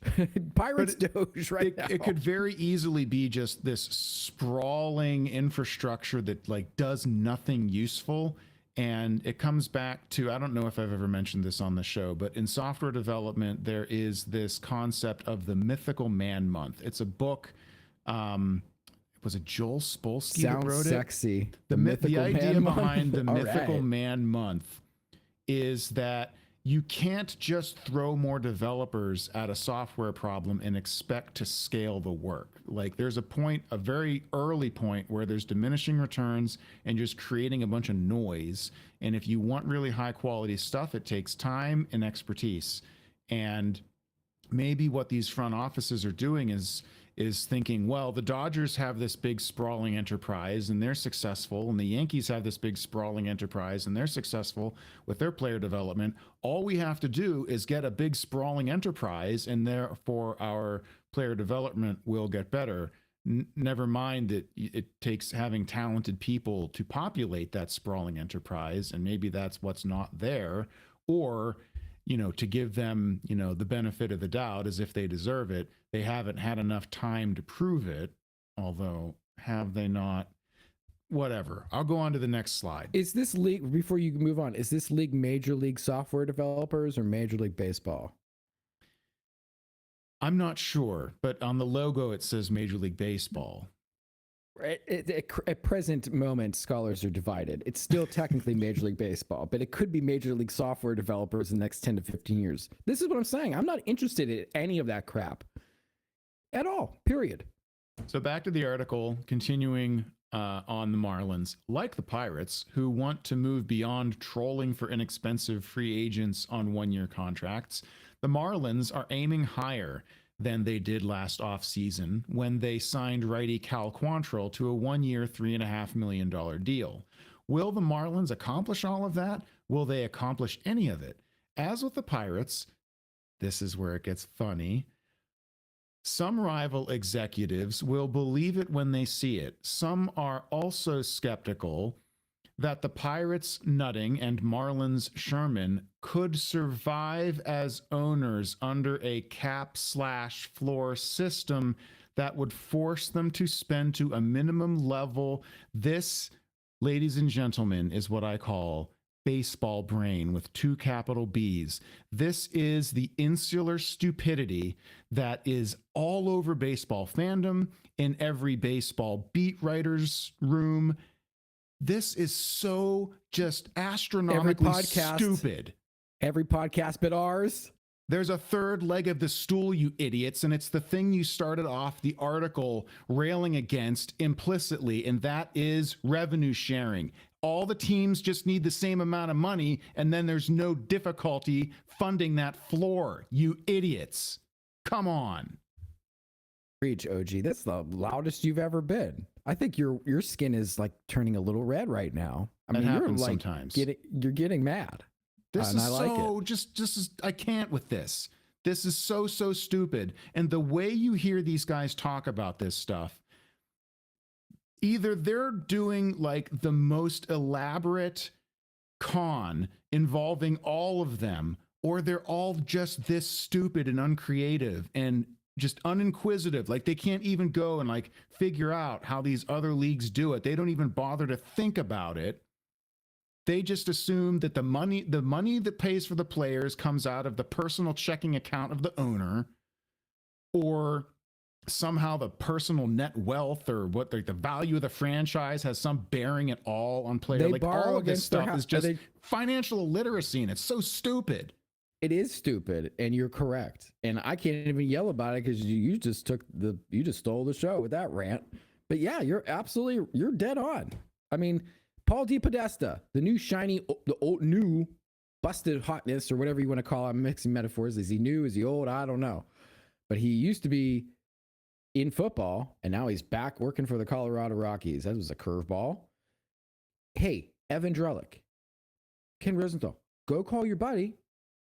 Pirates Doge right now. It could very easily be just this sprawling infrastructure that like does nothing useful. And it comes back to, I don't know if I've ever mentioned this on the show, but in software development, there is this concept of the mythical man month. It's a book. Was it Joel Spolsky that wrote sexy. it? The idea behind the mythical man month is that you can't just throw more developers at a software problem and expect to scale the work. Like there's a point, a very early point, where there's diminishing returns and just creating a bunch of noise. And if you want really high quality stuff, it takes time and expertise. And maybe what these front offices are doing is thinking, well, the Dodgers have this big sprawling enterprise and they're successful, and the Yankees have this big sprawling enterprise and they're successful with their player development. All we have to do is get a big sprawling enterprise, and therefore our player development will get better. Never mind that it takes having talented people to populate that sprawling enterprise, and maybe that's what's not there, or you know, to give them, you know, the benefit of the doubt as if they deserve it. They haven't had enough time to prove it, although have they not? Whatever. I'll go on to the next slide. Is this league, before you move on, is this league Major League software developers or Major League Baseball? I'm not sure, but on the logo it says Major League Baseball. At present moment, scholars are divided. It's still technically Major League Baseball, but it could be Major League software developers in the next 10 to 15 years. This is what I'm saying. I'm not interested in any of that crap at all, period. So back to the article, continuing on the Marlins. Like the Pirates, who want to move beyond trolling for inexpensive free agents on one-year contracts, the Marlins are aiming higher than they did last offseason when they signed righty Cal Quantrill to a one-year, $3.5 million deal. Will the Marlins accomplish all of that? Will they accomplish any of it? As with the Pirates, this is where it gets funny. Some rival executives will believe it when they see it. Some are also skeptical that the Pirates Nutting and Marlins Sherman could survive as owners under a cap/floor system that would force them to spend to a minimum level. This, ladies and gentlemen, is what I call baseball brain with 2 capital B's. This is the insular stupidity that is all over baseball fandom, in every baseball beat writer's room. This is so just astronomically stupid. Every podcast but ours. There's a third leg of the stool, you idiots, and it's the thing you started off the article railing against implicitly, and that is revenue sharing. All the teams just need the same amount of money, and then there's no difficulty funding that floor, you idiots. Come on. Preach, OG. That's the loudest you've ever been. I think your skin is like turning a little red right now. I mean, you're like sometimes. You're getting mad. This is so just I can't with this. This is so stupid. And the way you hear these guys talk about this stuff, either they're doing like the most elaborate con involving all of them, or they're all just this stupid and uncreative and just uninquisitive. Like they can't even go and like figure out how these other leagues do it. They don't even bother to think about it. They just assume that the money that pays for the players comes out of the personal checking account of the owner, or somehow the personal net wealth or what the value of the franchise has some bearing at all on players. Like all of this stuff is just financial illiteracy, and it's so stupid. It is stupid, and you're correct. And I can't even yell about it because you just stole the show with that rant. But yeah, you're dead on. I mean, Paul DePodesta, the new shiny, the old new busted hotness, or whatever you want to call it. I'm mixing metaphors. Is he new? Is he old? I don't know. But he used to be in football, and now he's back working for the Colorado Rockies. That was a curveball. Hey, Evan Drellick, Ken Rosenthal, go call your buddy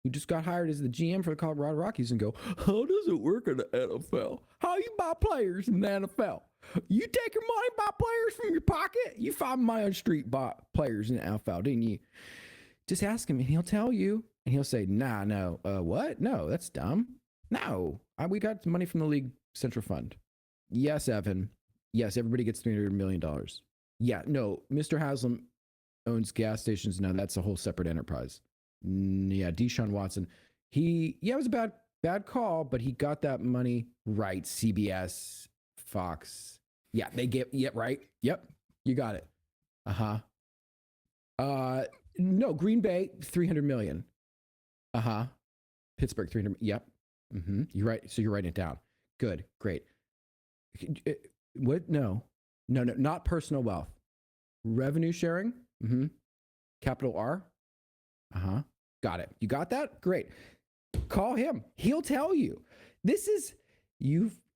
who just got hired as the GM for the Colorado Rockies and go, how does it work in the NFL? How you buy players in the NFL? You take your money, buy players from your pocket? You find my own street bought players in the NFL, didn't you? Just ask him, and he'll tell you. And he'll say, nah, no. What? No, that's dumb. No. We got money from the League Central Fund. Yes, Evan. Yes, everybody gets $300 million. Yeah, no, Mr. Haslam owns gas stations. No, that's a whole separate enterprise. Yeah, Deshaun Watson. It was a bad call, but he got that money right. CBS, Fox. Yeah, right. Yep, you got it. No, Green Bay, $300 million. Pittsburgh, 300. Yep. You're right. So you're writing it down. Good, great. What? No, not personal wealth. Revenue sharing. Capital R. Got it. You got that? Great. Call him. He'll tell you. This is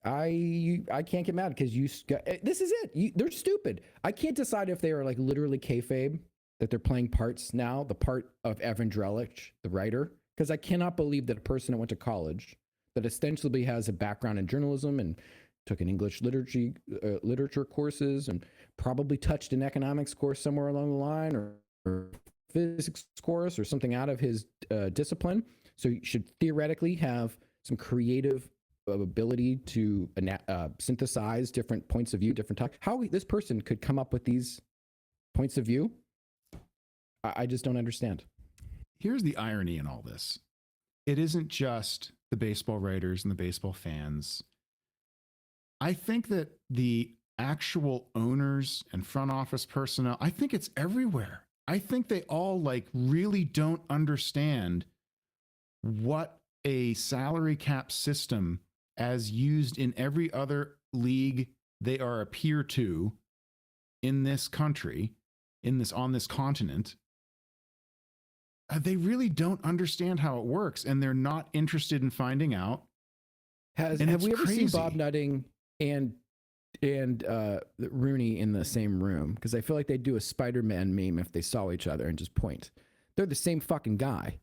I can't get mad because this is it. They're stupid. I can't decide if they are like literally kayfabe, that they're playing parts now, the part of Evan Drellich, the writer, because I cannot believe that a person that went to college that ostensibly has a background in journalism and took an English literature courses and probably touched an economics course somewhere along the line, or physics course or something out of his discipline. So you should theoretically have some creative ability to synthesize different points of view, different talk. How this person could come up with these points of view, I just don't understand. Here's the irony in all this. It isn't just the baseball writers and the baseball fans. I think that the actual owners and front office personnel, I think it's everywhere. I think they all like really don't understand what a salary cap system as used in every other league they are a peer to in this country, on this continent. They really don't understand how it works, and they're not interested in finding out. Have we ever seen Bob Nutting and Rooney in the same room? Because I feel like they'd do a Spider-Man meme if they saw each other and just point. They're the same fucking guy.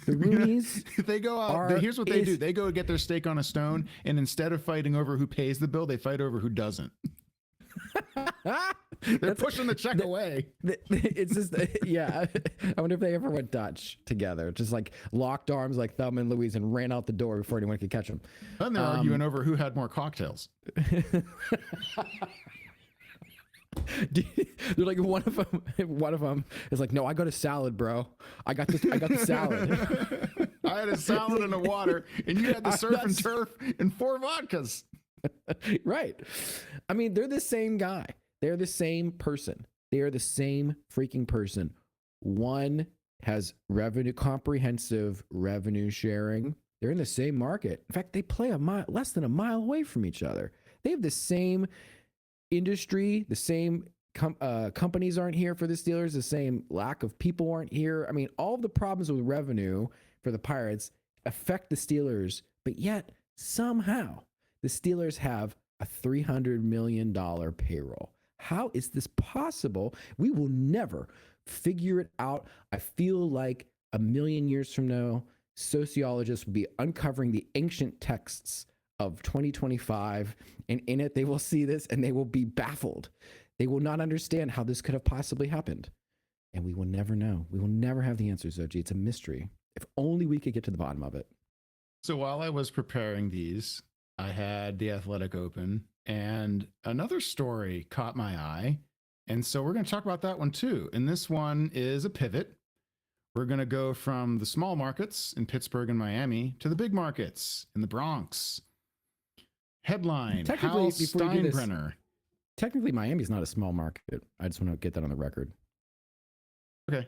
The Rooneys. They go out. Here's what they do. They go get their steak on a stone, and instead of fighting over who pays the bill, they fight over who doesn't. They're pushing the check away. It's just, yeah. I wonder if they ever went Dutch together, just like locked arms like Thelma and Louise and ran out the door before anyone could catch them. And they're arguing over who had more cocktails. They're like one of them is like, no, I got a salad, bro. I got the salad. I had a salad and a water, and you had the surf and turf and 4 vodkas. Right. I mean, they're the same guy. They're the same person. They are the same freaking person. One has comprehensive revenue sharing. They're in the same market. In fact, they play less than a mile away from each other. They have the same industry, the same companies aren't here for the Steelers, the same lack of people aren't here. I mean, all of the problems with revenue for the Pirates affect the Steelers, but yet somehow the Steelers have a $300 million payroll. How is this possible? We will never figure it out. I feel like a million years from now, sociologists will be uncovering the ancient texts of 2025, and in it they will see this and they will be baffled. They will not understand how this could have possibly happened. And we will never know. We will never have the answers, OG. It's a mystery. If only we could get to the bottom of it. So while I was preparing these, I had the Athletic open, and another story caught my eye. And so we're going to talk about that one too. And this one is a pivot. We're going to go from the small markets in Pittsburgh and Miami to the big markets in the Bronx. Headline, Hal Steinbrenner. Technically, Miami's not a small market. I just want to get that on the record. Okay.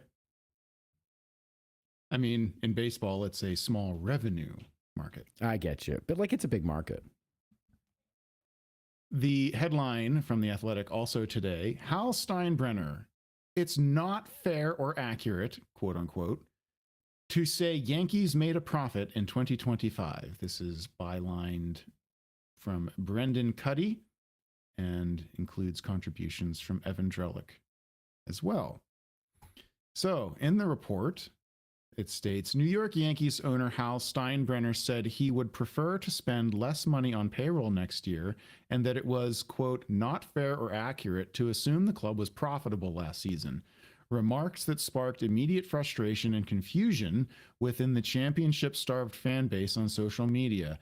I mean, in baseball, it's a small revenue market. I get you. But like, it's a big market. The headline from The Athletic also today, Hal Steinbrenner, it's not fair or accurate, quote unquote, to say Yankees made a profit in 2025. This is bylined from Brendan Cuddy and includes contributions from Evan Drellick as well. So in the report, it states, New York Yankees owner Hal Steinbrenner said he would prefer to spend less money on payroll next year and that it was, quote, not fair or accurate to assume the club was profitable last season. Remarks that sparked immediate frustration and confusion within the championship-starved fan base on social media.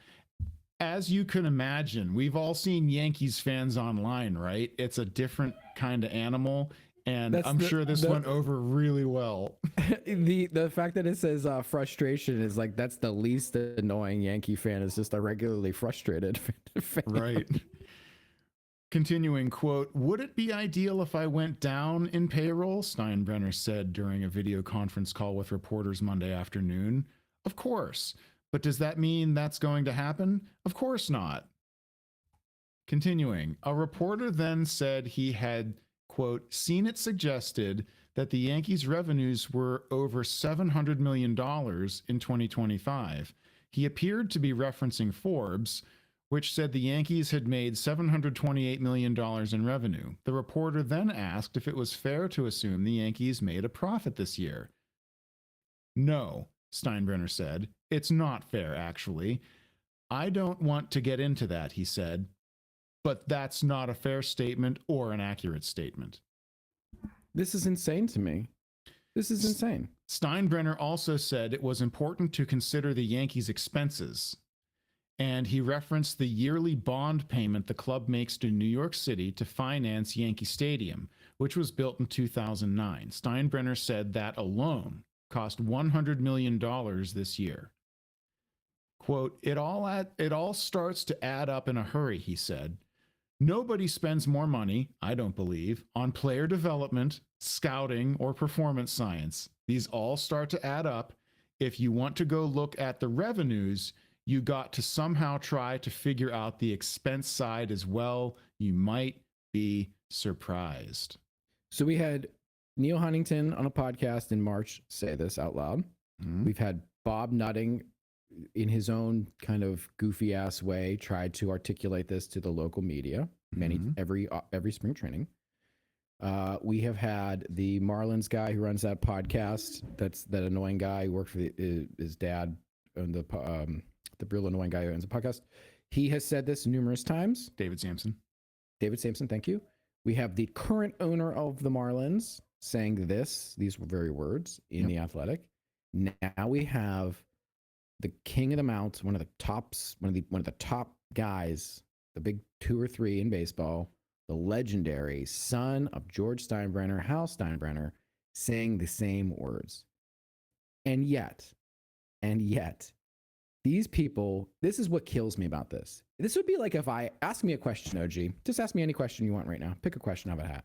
As you can imagine, we've all seen Yankees fans online, right? It's a different kind of animal. And I'm sure this went over really well. The fact that it says frustration is like, that's the least annoying Yankee fan, is just a regularly frustrated fan. Right. Continuing, quote, would it be ideal if I went down in payroll? Steinbrenner said during a video conference call with reporters Monday afternoon. Of course. But does that mean that's going to happen? Of course not. Continuing, a reporter then said he had, quote, seen it suggested that the Yankees' revenues were over $700 million in 2025. He appeared to be referencing Forbes, which said the Yankees had made $728 million in revenue. The reporter then asked if it was fair to assume the Yankees made a profit this year. No, Steinbrenner said. It's not fair, actually. I don't want to get into that, he said. But that's not a fair statement or an accurate statement. This is insane to me. This is insane. Steinbrenner also said it was important to consider the Yankees' expenses. And he referenced the yearly bond payment the club makes to New York City to finance Yankee Stadium, which was built in 2009. Steinbrenner said that alone cost $100 million this year. Quote, it all starts to add up in a hurry, he said. Nobody spends more money, I don't believe, on player development, scouting, or performance science. These all start to add up. If you want to go look at the revenues, you got to somehow try to figure out the expense side as well. You might be surprised. So we had Neil Huntington on a podcast in March say this out loud. Mm-hmm. We've had Bob Nutting in his own kind of goofy ass way tried to articulate this to the local media every spring training. We have had the Marlins guy who runs that podcast. That's that annoying guy who worked for his dad and the real annoying guy who owns the podcast. He has said this numerous times. David Sampson, thank you. We have the current owner of the Marlins saying these very words in The Athletic. Now we have the king of the mount, one of the top guys, the big 2 or 3 in baseball, the legendary son of George Steinbrenner, Hal Steinbrenner, saying the same words. And yet, these people, this is what kills me about this. This would be like if ask me a question, OG. Just ask me any question you want right now. Pick a question out of a hat.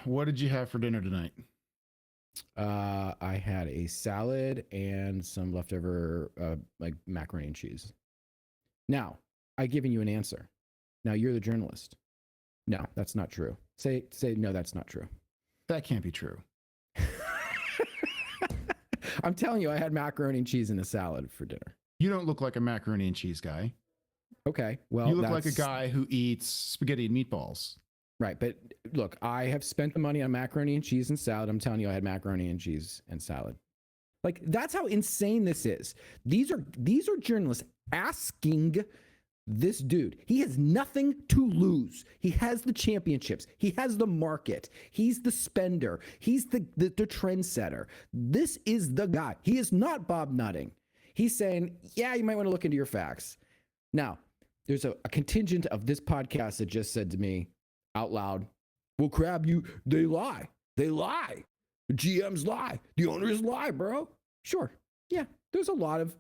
What did you have for dinner tonight? I had a salad and some leftover like macaroni and cheese. Now, I've given you an answer. Now you're the journalist. No, that's not true. Say no, that's not true. That can't be true. I'm telling you, I had macaroni and cheese and a salad for dinner. You don't look like a macaroni and cheese guy. Okay, well, you look like a guy who eats spaghetti and meatballs. Right, but look, I have spent the money on macaroni and cheese and salad. I'm telling you, I had macaroni and cheese and salad. Like, that's how insane this is. These are journalists asking this dude. He has nothing to lose. He has the championships. He has the market. He's the spender. He's the trendsetter. This is the guy. He is not Bob Nutting. He's saying, yeah, you might want to look into your facts. Now, there's a contingent of this podcast that just said to me out loud, well, crap, they lie. They lie. The GMs lie. The owners lie, bro. Sure. Yeah. There's a lot of,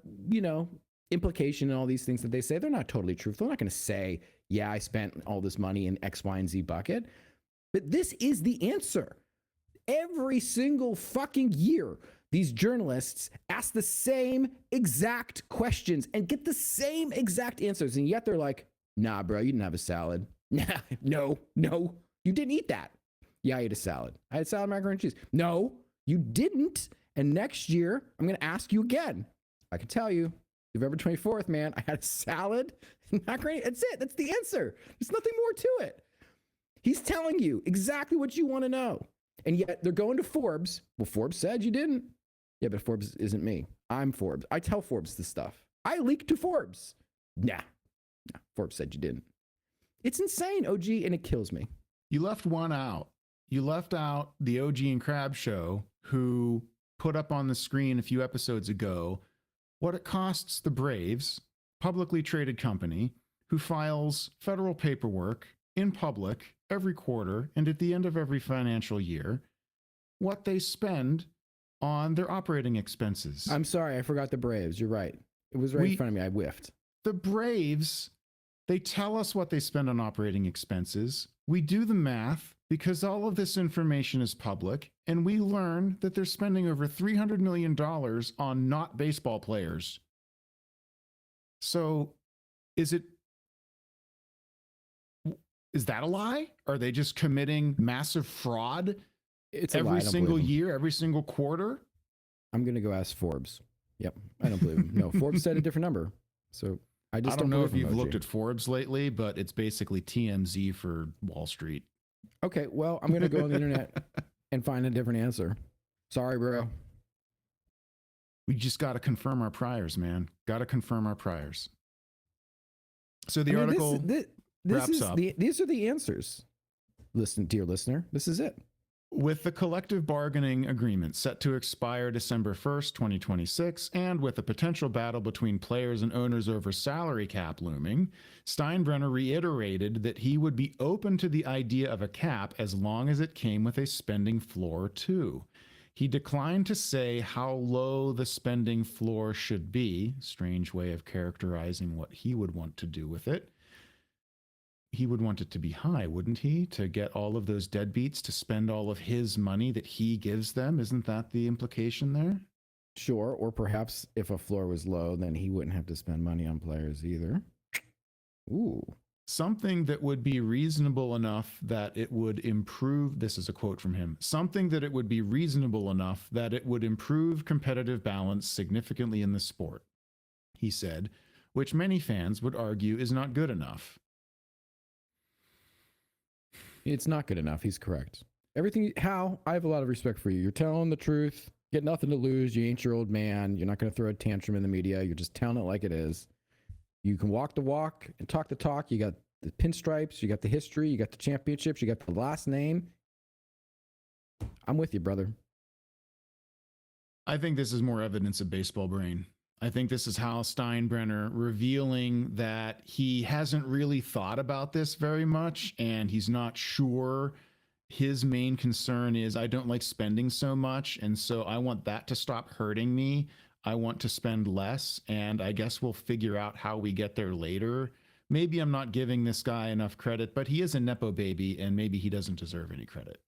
implication in all these things that they say. They're not totally truthful. They're not going to say, yeah, I spent all this money in X, Y, and Z bucket. But this is the answer. Every single fucking year, these journalists ask the same exact questions and get the same exact answers. And yet they're like, nah, bro, you didn't have a salad. Nah, no, you didn't eat that. Yeah, I ate a salad. I had salad, macaroni, and cheese. No, you didn't. And next year, I'm going to ask you again. I can tell you, November 24th, man, I had a salad and macaroni. That's it. That's the answer. There's nothing more to it. He's telling you exactly what you want to know. And yet they're going to Forbes. Well, Forbes said you didn't. Yeah, but Forbes isn't me. I'm Forbes. I tell Forbes this stuff. I leaked to Forbes. Nah, Forbes said you didn't. It's insane, OG, and it kills me. You left one out. You left out the OG and Crab show, who put up on the screen a few episodes ago what it costs the Braves, publicly traded company, who files federal paperwork in public every quarter and at the end of every financial year, what they spend on their operating expenses. I'm sorry, I forgot the Braves. You're right. It was right in front of me. I whiffed. The Braves, they tell us what they spend on operating expenses. We do the math because all of this information is public, and we learn that they're spending over $300 million on not baseball players. So is that a lie? Are they just committing massive fraud every single year, every single quarter? I'm going to go ask Forbes. Yep. I don't believe him. No, Forbes said a different number. So I don't know if you've looked at Forbes lately, but it's basically TMZ for Wall Street. Okay, well, I'm going to go on the internet and find a different answer. Sorry, bro. We just got to confirm our priors, man. Got to confirm our priors. So the article wraps up. These are the answers. Listen, dear listener, this is it. With the collective bargaining agreement set to expire December 1st, 2026, and with a potential battle between players and owners over salary cap looming, Steinbrenner reiterated that he would be open to the idea of a cap as long as it came with a spending floor too. He declined to say how low the spending floor should be. Strange way of characterizing what he would want to do with it. He would want it to be high, wouldn't he? To get all of those deadbeats to spend all of his money that he gives them. Isn't that the implication there? Sure. Or perhaps if a floor was low, then he wouldn't have to spend money on players either. Ooh. Something that would be reasonable enough that it would improve. This is a quote from him. Something that it would be reasonable enough that it would improve competitive balance significantly in the sport, he said, which many fans would argue is not good enough. It's not good enough. He's correct. Everything, Hal, I have a lot of respect for you. You're telling the truth. Get nothing to lose. You ain't your old man. You're not going to throw a tantrum in the media. You're just telling it like it is. You can walk the walk and talk the talk. You got the pinstripes. You got the history. You got the championships. You got the last name. I'm with you, brother. I think this is more evidence of baseball brain. I think this is Hal Steinbrenner revealing that he hasn't really thought about this very much, and he's not sure. His main concern is, I don't like spending so much, and so I want that to stop hurting me. I want to spend less, and I guess we'll figure out how we get there later. Maybe I'm not giving this guy enough credit, but he is a Nepo baby, and maybe he doesn't deserve any credit.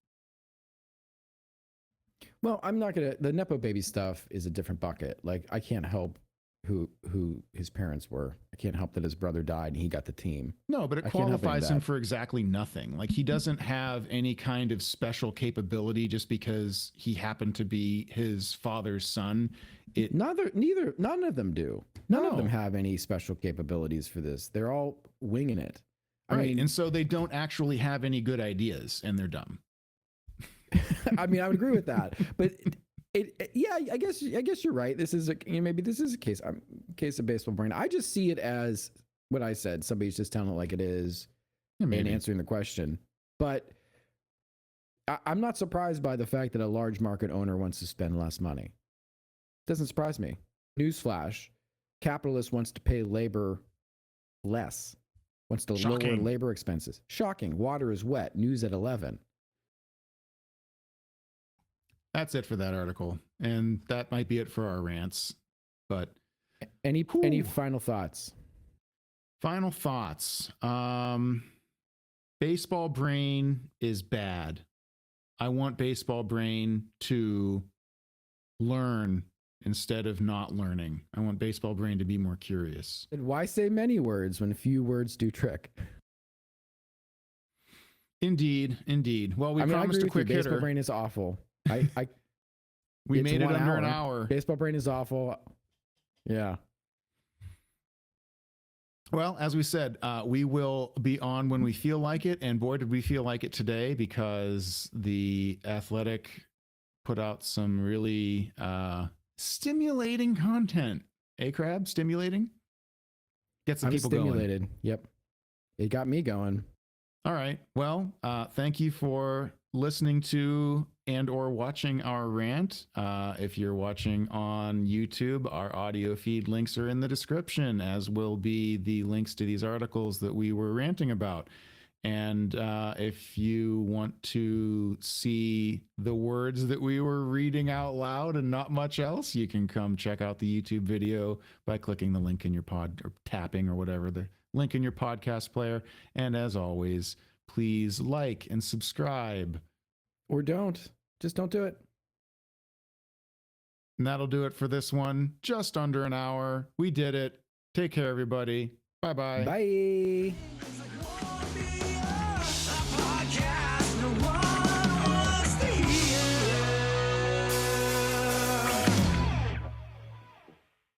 Well, I'm not going to, the Nepo baby stuff is a different bucket. Like, I can't help who his parents were. I can't help that his brother died and he got the team. No, but it qualifies him for exactly nothing. Like, he doesn't have any kind of special capability just because he happened to be his father's son. None of them do. None of them have any special capabilities for this. They're all winging it. I mean, and so they don't actually have any good ideas, and they're dumb. I mean, I would agree with that, but yeah, I guess you're right. This is maybe this is a case of baseball brain. I just see it as what I said. Somebody's just telling it like it is and answering the question. But I'm not surprised by the fact that a large market owner wants to spend less money. Doesn't surprise me. Newsflash: capitalist wants to pay labor less, wants to lower labor expenses. Shocking. Water is wet. News at 11. That's it for that article, and that might be it for our rants. But any final thoughts? Final thoughts. Baseball brain is bad. I want baseball brain to learn instead of not learning. I want baseball brain to be more curious. And why say many words when few words do trick? Indeed. Well, we promised a quick hitter. Baseball brain is awful. We made it under an hour. Baseball brain is awful. Yeah. Well, as we said, we will be on when we feel like it. And boy, did we feel like it today, because the Athletic put out some really stimulating content. Crab? Stimulating? Get some people stimulated. Going. Yep. It got me going. All right. Well, thank you for listening to and or watching our rant. If you're watching on YouTube, our audio feed links are in the description, as will be the links to these articles that we were ranting about. And if you want to see the words that we were reading out loud and not much else, you can come check out the YouTube video by clicking the link in your or tapping or whatever, the link in your podcast player. And as always, please like and subscribe. Or don't. Just don't do it. And that'll do it for this one. Just under an hour. We did it. Take care, everybody. Bye-bye. Bye.